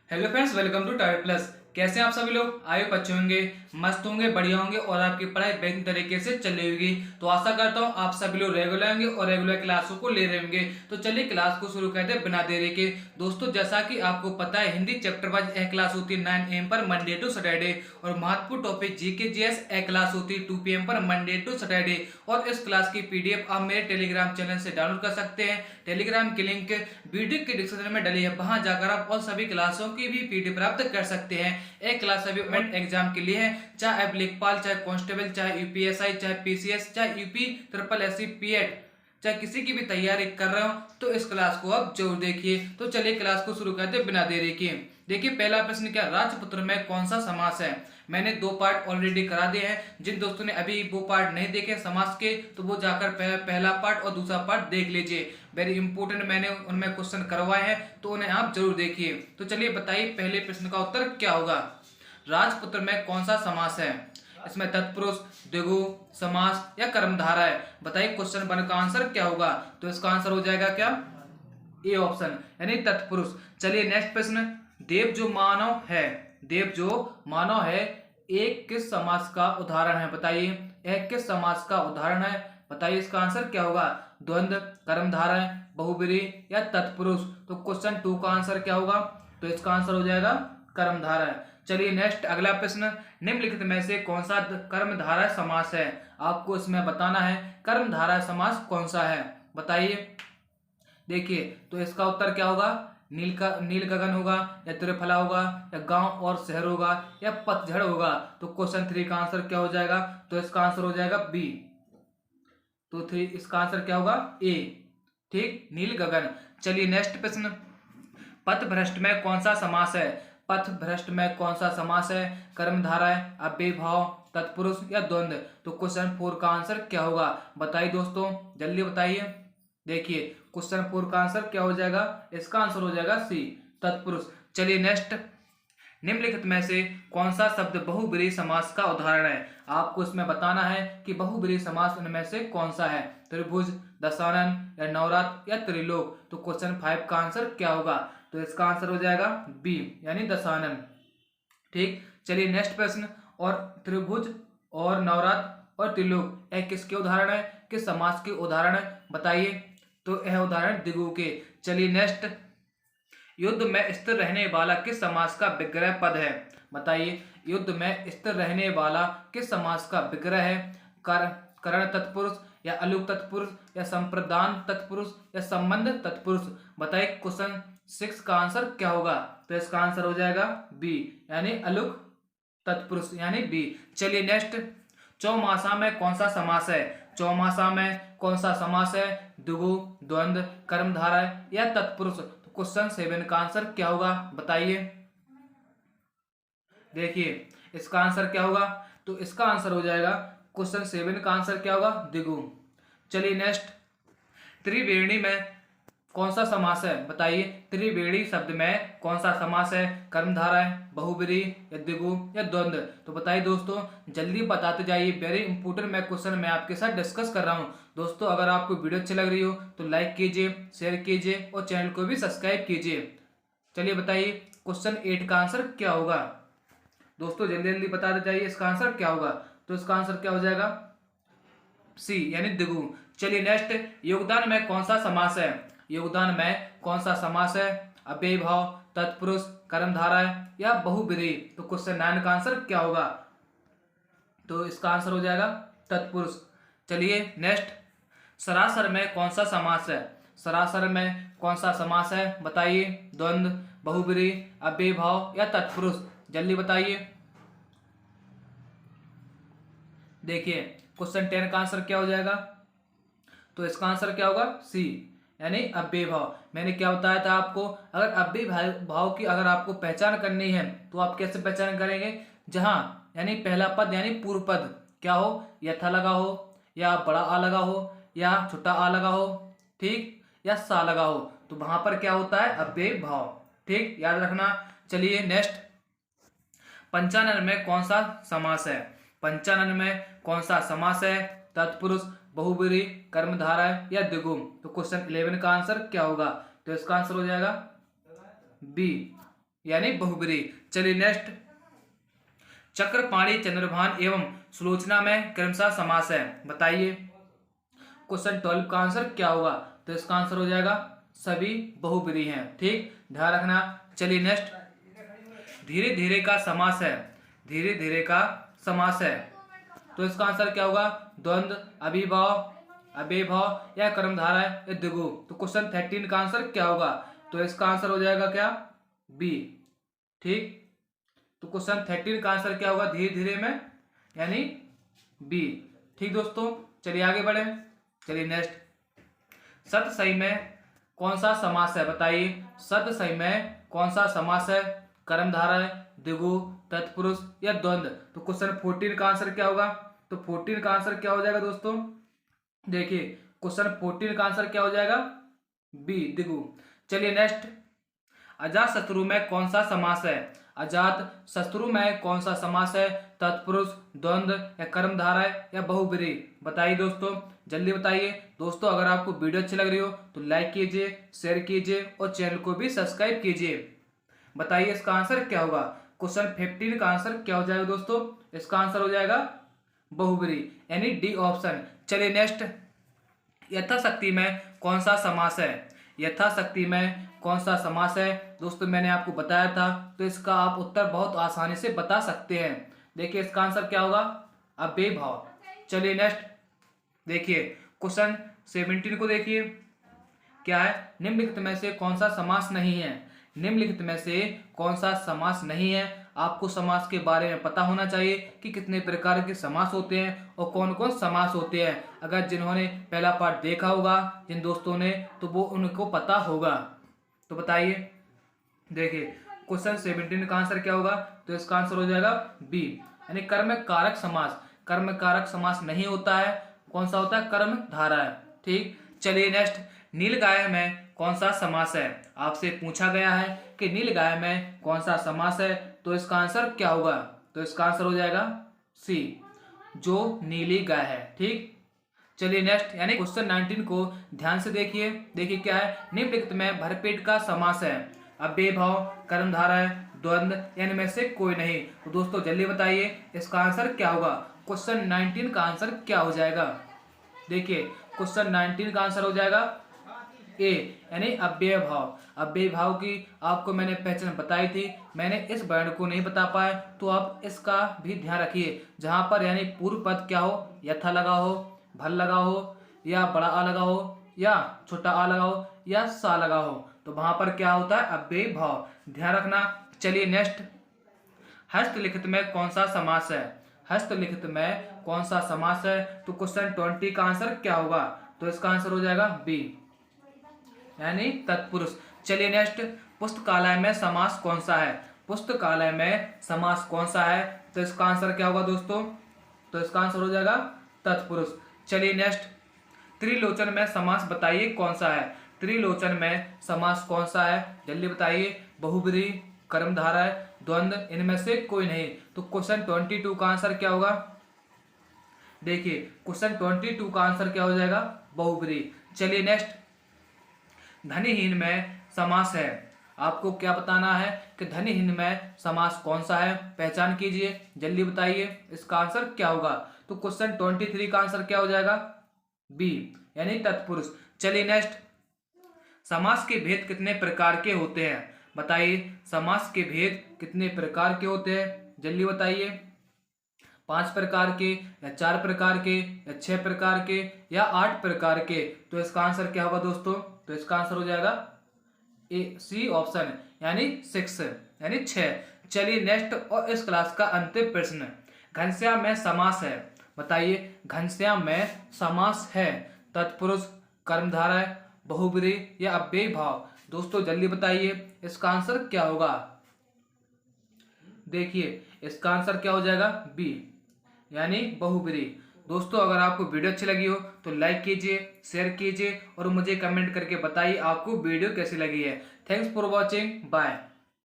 Hello friends, welcome to Tyre Plus. कैसे हैं आप सभी लोग? आए हो अच्छे होंगे, मस्त होंगे, बढ़िया होंगे और आपकी पढ़ाई बेहतरीन तरीके से चल रही होगी। तो आशा करता हूं आप सभी लोग रेगुलर होंगे और रेगुलर क्लासों को ले रहे होंगे। तो चलिए क्लास को शुरू करते हैं बिना देरी के। दोस्तों, जैसा कि आपको पता है, हिंदी चैप्टर वाइज एक क्लास होती है 9 AM पर मंडे टू सैटरडे और महत्वपूर्ण टॉपिक जीके जीएस एक क्लास होती है 2 PM पर मंडे टू सैटरडे। और इस क्लास की पीडीएफ आप मेरे टेलीग्राम चैनल से डाउनलोड कर सकते हैं। टेलीग्राम की लिंक वीडियो के डिस्क्रिप्शन में डली है, वहां जाकर आप और सभी क्लासों की भी पीडीएफ प्राप्त कर सकते हैं। एक क्लास अभी एग्जाम के लिए है, चाहे आप लेखपाल, चाहे कांस्टेबल, चाहे यूपीएसआई, चाहे पीसीएस, चाहे यूपी ट्रिपल एससी पीएड, चाहे किसी की भी तैयारी कर रहे हो तो इस क्लास को आप जरूर देखिए। तो चलिए क्लास को शुरू करते बिना देरी के। देखिए पहला प्रश्न क्या, राजपुत्र में कौन सा समास है? मैंने 2 पार्ट ऑलरेडी करा दिए हैं। जिन दोस्तों ने अभी वो पार्ट नहीं देखे समास के तो वो जाकर पहला पार्ट और दूसरा पार्ट देख लीजिए। वेरी इंपॉर्टेंट, मैंने उनमें क्वेश्चन करवाए हैं तो उन्हें आप जरूर देखिए। तो चलिए बताइए पहले प्रश्न का उत्तर क्या होगा। राजपुत्र में कौन सा समास है? इसमें तत्पुरुष, द्विगु समास या कर्मधारा है? बताइए क्वेश्चन 1 का आंसर क्या होगा। तो इसका आंसर हो जाएगा क्या, ए ऑप्शन यानी तत्पुरुष। चलिए नेक्स्ट प्रश्न, देव जो मानव है, देव जो मानव है एक किस समास का उदाहरण है? बताइए एक किस समास का उदाहरण है? बताइए इसका आंसर क्या होगा। द्वंद्व, कर्मधारय, बहुब्रीहि या तत्पुरुष? तो क्वेश्चन 2 का आंसर क्या होगा। तो इसका आंसर हो जाएगा कर्मधारय। चलिए नेक्स्ट अगला प्रश्न, निम्नलिखित में से कौन सा कर्मधारय समास है? आपको इसमें बताना है कर्मधारय समास कौन सा है, बताइए। देखिए तो इसका उत्तर क्या होगा, नील गगन होगा या त्रिफला होगा या गांव और शहर होगा या पतझड़ होगा? तो क्वेश्चन 3 का आंसर क्या हो जाएगा। तो इसका आंसर हो जाएगा बी। तो 3 इसका आंसर क्या होगा, ए, ठीक, नील गगन। चलिए नेक्स्ट प्रश्न, पथ भ्रष्ट में कौन सा समास है? पथ भ्रष्ट में कौन सा समास है? कर्मधारय, अव्ययीभाव, तत्पुरुष या द्वंद्व? तो क्वेश्चन 4 का आंसर क्या होगा, बताइए दोस्तों, जल्दी बताइए। देखिए क्वेश्चन 4 का आंसर क्या हो जाएगा, इसका आंसर हो जाएगा सी, तत्पुरुष। चलिए नेक्स्ट, निम्नलिखित में से कौन सा शब्द बहुब्रीहि समास का उदाहरण है? आपको इसमें बताना है कि बहुब्रीहि समास इनमें से कौन सा है। त्रिभुज, दशानन या नवरात्र या त्रिलोक? तो क्वेश्चन 5 का आंसर क्या होगा। तो इसका आंसर हो जाएगा बी यानी दशानन, ठीक। चलिए नेक्स्ट प्रश्न, और त्रिभुज और नवरात्र और त्रिलोक यह किसके उदाहरण है, किस समास के उदाहरण है, बताइए। तो यह उदाहरण द्विगु के। चलिए नेक्स्ट, युद्ध में स्थिर रहने वाला किस समास का विग्रह पद है? बताइए युद्ध में स्थिर रहने वाला किस समास का विग्रह है? करण तत्पुरुष या अलुक तत्पुरुष या संप्रदान तत्पुरुष या संबंध तत्पुरुष? बताइए क्वेश्चन 6 का आंसर क्या होगा। तो इसका आंसर हो जाएगा बी यानी अलुक तत्पुरुष यानी बी। चलिए नेक्स्ट, चौमासा में कौन सा समास है? चौमासा में कौन सा समास है? द्विगु, द्वंद्व, कर्मधारय या तत्पुरुष? तो क्वेश्चन 7 का आंसर क्या होगा, बताइए। देखिए इसका आंसर क्या होगा। तो इसका आंसर हो जाएगा क्वेश्चन 7 का आंसर क्या होगा, द्विगु। चलिए नेक्स्ट, त्रिवेणी में कौन सा समास है? बताइए त्रिवेणी शब्द में कौन सा समास है? कर्मधारय, बहुब्रीहि या द्विगु या द्वंद्व? तो बताइए दोस्तों, जल्दी बताते जाइए। वेरी इंपॉर्टेंट मैं क्वेश्चन मैं आपके साथ डिस्कस कर रहा हूं। दोस्तों अगर आपको वीडियो अच्छी लग रही हो तो लाइक कीजिए, शेयर कीजिए और चैनल को भी सब्सक्राइब कीजिए। चलिए बताइए क्वेश्चन 8 का आंसर क्या होगा। दोस्तों जल्दी जल्दी बताते जाइए इसका आंसर क्या होगा। तो इसका आंसर क्या हो जाएगा, सी यानी द्विगु। चलिए नेक्स्ट, योगदान में कौन सा समास है? योगदान में कौन सा समास है? अव्ययीभाव, तत्पुरुष, कर्मधारय या बहुब्रीहि? तो क्वेश्चन 9 का आंसर क्या होगा। तो इसका आंसर हो जाएगा तत्पुरुष। चलिए नेक्स्ट, सरासर में कौन सा समास है? सरासर में कौन सा समास है? बताइए, द्वंद्व, बहुब्रीहि, अव्ययीभाव या तत्पुरुष? जल्दी बताइए। देखिए क्वेश्चन 10 का आंसर क्या हो जाएगा। तो इसका आंसर क्या होगा, सी यानी अव्ययीभाव। मैंने क्या बताया था आपको, अगर अव्ययी भाव की अगर आपको पहचान करनी है तो आप कैसे पहचान करेंगे, जहां यानी पहला पद यानी पूर्व पद क्या हो, यथा लगा हो या बड़ा आ लगा हो या छोटा आ लगा हो, ठीक, या सा लगा हो, तो वहां पर क्या होता है, अव्ययी भाव, ठीक, याद रखना। चलिए नेक्स्ट, पंचानन में कौन सा समास है? पंचानन में कौन सा समास है? तत्पुरुष, बहुब्रीहि, कर्मधारय या द्विगु? तो क्वेश्चन 11 का आंसर क्या होगा। तो इसका आंसर हो जाएगा बी यानी बहुब्री। चलिए नेक्स्ट, चक्रपाणी, चंद्रभान एवं सुलोचना में क्रमशः समास है, बताइए। क्वेश्चन 12 का आंसर क्या होगा? तो इसका आंसर हो जाएगा सभी बहुब्री हैं, ठीक, ध्यान रखना। चलिए नेक्स्ट, धीरे धीरे का समास है, धीरे धीरे का समास है, तो इसका आंसर क्या होगा? द्वंद्व, अभिभाव, अव्ययभाव या कर्मधारय या द्विगु। तो क्वेश्चन 13 का आंसर क्या होगा? तो इसका आंसर हो जाएगा क्या? बी, ठीक। तो क्वेश्चन 13 का आंसर क्या होगा धीरे धीरे में? यानी बी, ठीक दोस्तों। चलिए आगे बढ़े। चलिए नेक्स्ट, सतसई में कौन सा समास है, बताइए। सतसई में कौन सा समास है? कर्मधारय, द्विगु, तत्पुरुष या द्वंद्व। तो क्वेश्चन 14 का आंसर क्या होगा? तो 14 का आंसर क्या हो जाएगा दोस्तों? देखिए क्वेश्चन 14 का आंसर क्या हो जाएगा? बी, द्विगु। चलिए नेक्स्ट, अजात शत्रु में कौन सा समास है? अजात शत्रु में कौन सा समास है? तत्पुरुष, द्वंद्व या कर्मधारय या बहुब्री, बताइए दोस्तों, जल्दी बताइए। दोस्तों अगर आपको वीडियो अच्छी लग रही हो तो लाइक कीजिए, शेयर कीजिए और चैनल को भी सब्सक्राइब कीजिए। बताइए इसका आंसर क्या होगा? क्वेश्चन 15 का आंसर क्या हो जाएगा दोस्तों? इसका आंसर हो जाएगा बहुब्री, यानी डी ऑप्शन। चलिए नेक्स्ट, यथाशक्ति में कौन सा समास है? यथाशक्ति में कौन सा समास है? दोस्तों मैंने आपको बताया था, तो इसका आप उत्तर बहुत आसानी से बता सकते हैं। देखिए इसका आंसर क्या होगा? अव्ययभाव। चलिए नेक्स्ट, देखिए क्वेश्चन 17 को देखिए, क्या है? निम्नलिखित में से कौन सा समास नहीं है? निम्नलिखित में से कौन सा समास नहीं है? आपको समास के बारे में पता होना चाहिए कि कितने प्रकार के समास होते हैं और कौन कौन समास होते हैं। अगर जिन्होंने पहला पार्ट देखा होगा जिन दोस्तों ने, तो वो उनको पता होगा। तो बताइए, देखिए क्वेश्चन 17 का आंसर क्या होगा? तो इसका आंसर हो जाएगा बी, यानी कर्म कारक समास। कर्म कारक समास नहीं होता है, कौन सा होता है? कर्म धारा है, ठीक। चलिए नेक्स्ट, नीलगाय में कौन सा समास है? आपसे पूछा गया है कि नीलगाय में कौन सा समास है, तो इसका आंसर क्या होगा? तो इसका आंसर हो जाएगा सी, जो नीली गाय है, ठीक। चलिए नेक्स्ट, यानी क्वेश्चन 19 को ध्यान से देखिए। देखिए क्या है? निम्नलिखित में भरपेट का समास है, अव्ययभाव, कर्मधारय, द्वंद्व, इनमें से कोई नहीं। तो दोस्तों जल्दी बताइए इसका आंसर क्या होगा? क्वेश्चन 19 का आंसर क्या हो जाएगा? देखिए क्वेश्चन 19 का आंसर हो जाएगा ए, यानी अव्ययभाव। अव्ययभाव की आपको मैंने पहचान बताई थी, मैंने इस वर्ण को नहीं बता पाया, तो आप इसका भी ध्यान रखिए। जहां पर यानी पूर्व पद क्या हो? यथा लगा हो, भल लगा हो, या बड़ा आ लगा हो, या छोटा आ लगा हो, या सा लगा हो, तो वहां पर क्या होता है? अव्ययभाव, ध्यान रखना। चलिए नेक्स्ट, हस्तलिखित में कौन सा समास है? हस्तलिखित में कौन सा समास है? तो क्वेश्चन 20 का आंसर क्या होगा? तो इसका आंसर हो जाएगा बी, यानी तत्पुरुष। चलिए नेक्स्ट, पुस्तकालय में समास कौन सा है? पुस्तकालय में समास कौन सा है? तो इसका आंसर क्या होगा दोस्तों? तो इसका आंसर हो जाएगा तत्पुरुष। चलिए नेक्स्ट, त्रिलोचन में समास बताइए कौन सा है? त्रिलोचन में समास कौन सा है? जल्दी बताइए। बहुब्री, कर्मधारय, द्वंद्व, इनमें से कोई नहीं। तो क्वेश्चन 22 का आंसर क्या होगा? देखिए क्वेश्चन 22 का आंसर क्या हो जाएगा? बहुब्री। चलिए नेक्स्ट, धनीहीन में समास है, आपको क्या बताना है कि धनीहीन में समास कौन सा है? पहचान कीजिए, जल्दी बताइए इसका आंसर क्या होगा? तो क्वेश्चन 23 का आंसर क्या हो जाएगा? बी, यानी तत्पुरुष। चलिए नेक्स्ट, समास के भेद कितने प्रकार के होते हैं? बताइए समास के भेद कितने प्रकार के होते हैं? जल्दी बताइए। 5 प्रकार के, या 4 प्रकार के, या 6 प्रकार के, या 8 प्रकार के। तो इसका आंसर क्या होगा दोस्तों? तो इसका आंसर हो जाएगा ए, सी ऑप्शन, यानी 6, यानी 6। चलिए नेक्स्ट और इस क्लास का अंतिम प्रश्न, घनश्याम में समास है, बताइए। घनश्याम में समास है, तत्पुरुष, कर्मधारय, बहुब्री या अव्ययभाव? दोस्तों जल्दी बताइए इसका आंसर क्या होगा? देखिए इसका आंसर क्या हो जाएगा? बी, यानी बहुब्री। दोस्तों अगर आपको वीडियो अच्छी लगी हो तो लाइक कीजिए, शेयर कीजिए और मुझे कमेंट करके बताइए आपको वीडियो कैसी लगी है। Thanks for watching, bye.